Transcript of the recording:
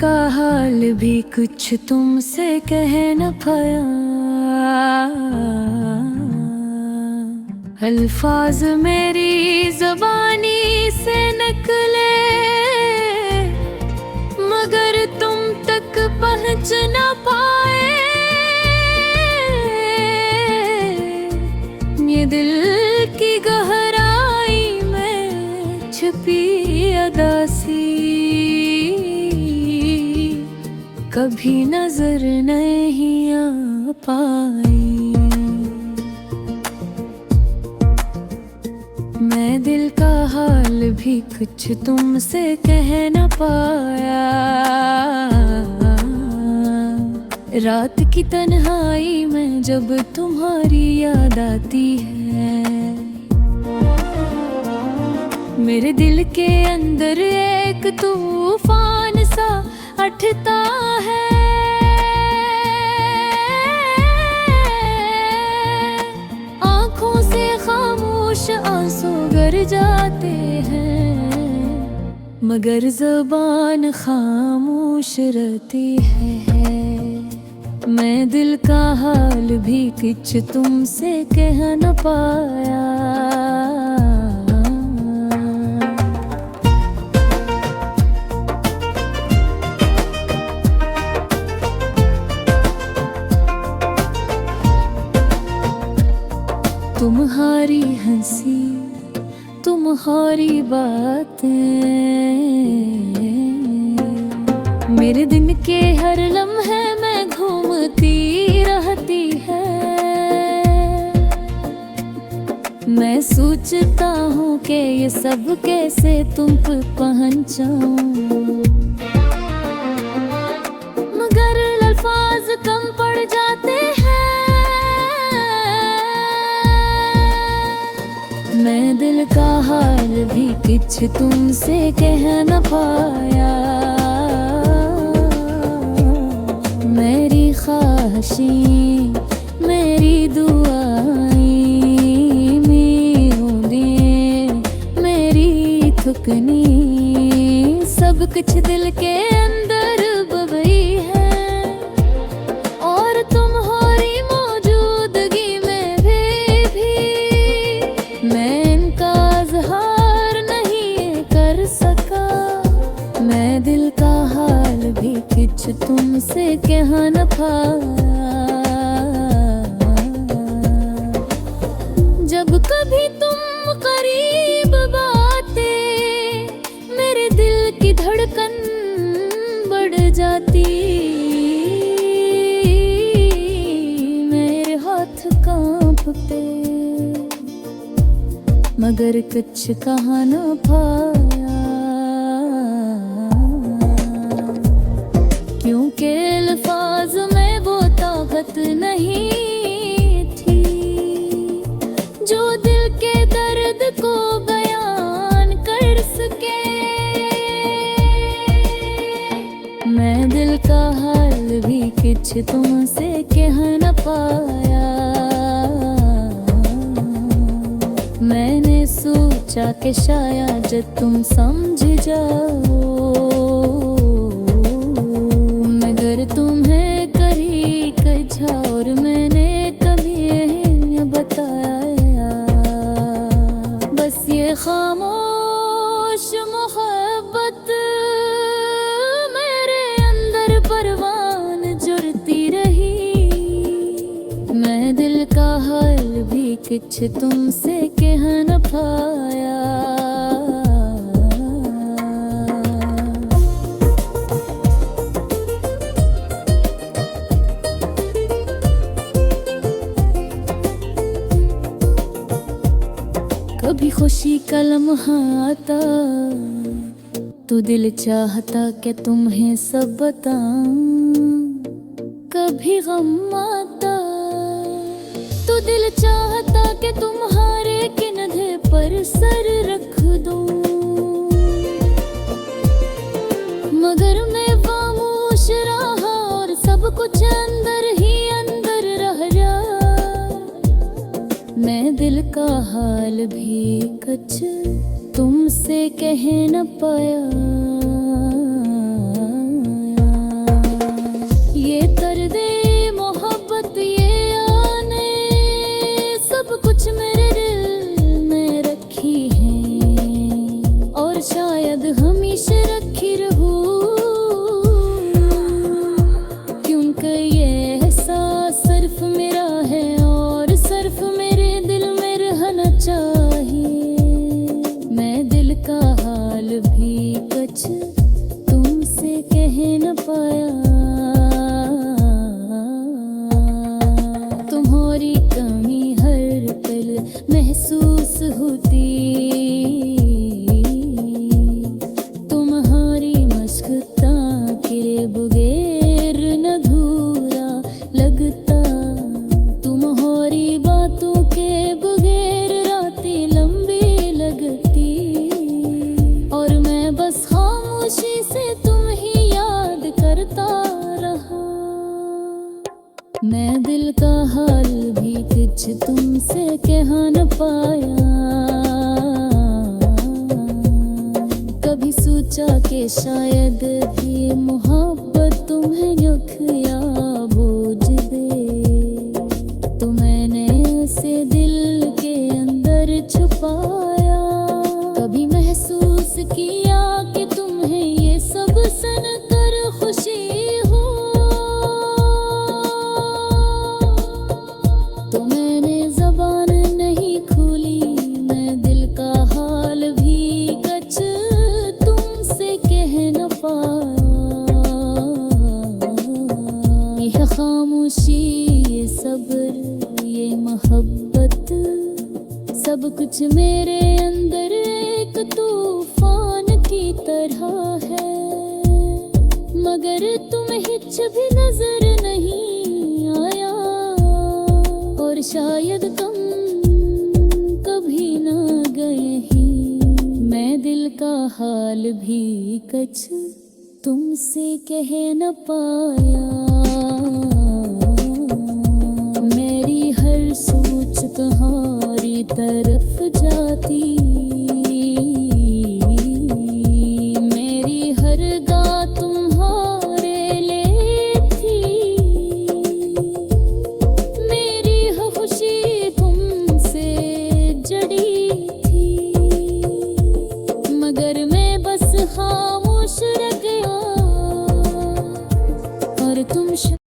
का हाल भी कुछ तुमसे कह न पाया। अल्फाज मेरी ज़बानी से निकले मगर तुम तक पहुँच न पाए। ये दिल की गहराई में छिपी अदासी कभी नजर नहीं आ पाई। मैं दिल का हाल भी कुछ तुमसे कह न पाया। रात की तन्हाई में जब तुम्हारी याद आती है, मेरे दिल के अंदर एक तूफान सा उठता है। आंखों से खामोश आंसू गर जाते हैं मगर ज़बान खामोश रहती है। मैं दिल का हाल भी कुछ तुमसे कह न पाया। तुम्हारी हंसी तुम्हारी बातें मेरे दिन के हर लम्हे में घूमती रहती है। मैं सोचता हूँ कि ये सब कैसे तुम पे पहुँचाऊं, मगर अल्फाज कम पड़ जाते हैं। मैं दिल का हाल भी कुछ तुमसे कह न पाया। मेरी ख्वाहिशें मेरी दुआएं मेरी थुकनी सब कुछ दिल के अंदर बबई है। और तुम्हारी मौजूदगी में भी मैं इनका इज़हार नहीं कर सका। मैं दिल का हाल भी कुछ तुमसे कह न पाया। जब कभी तुम करीब बातें मेरे दिल की धड़कन बढ़ जाती। मेरे हाथ कांपते मगर कुछ कह न पाया, क्योंकि अल्फाज में वो ताकत नहीं थी जो दिल के दर्द को बयान कर सके। मैं दिल का हाल भी कुछ तुमसे कह न पाया। मैंने सोचा कि शायद तुम समझ जाओ, मगर तुम्हें कहीं कझा और मैंने कभी नहीं बताया। बस ये खामोश मोहब्बत मेरे अंदर परवान जुड़ती रही। मैं दिल का हाल भी कुछ तुमसे कह न पाया। कभी खुशी का लम्हा आता तो दिल चाहता कि तुम्हें सब बताऊं। कभी गम आता तो दिल चाहता कि तुम्हारे कंधे पर सर रख दूं, मगर मैं खामोश रहा और सब कुछ अंदर ही अंदर रह जा। मैं दिल का हाल भी कुछ तुमसे कह न पाया। मैं दिल का हाल भी कुछ तुमसे कह न पाया। कभी सोचा कि शायद भी मोहब्बत तुम्हें युख या बोझ दे, तो मैंने उसे दिल के अंदर छुपाया। कभी महसूस किया कि तुम्हें ये सब सुनकर खुशी हो, तो मैंने ज़बान नहीं खोली। मैं दिल का हाल भी कुछ तुमसे कह न पाया। यह खामोशी, ये सब्र, ये मोहब्बत, सब कुछ मेरे अंदर एक तूफान की तरह है, मगर तुम्हें हिच भी नजर नहीं आया। और शायद तुम कभी न गए ही। मैं दिल का हाल भी कुछ तुमसे कह न पाया।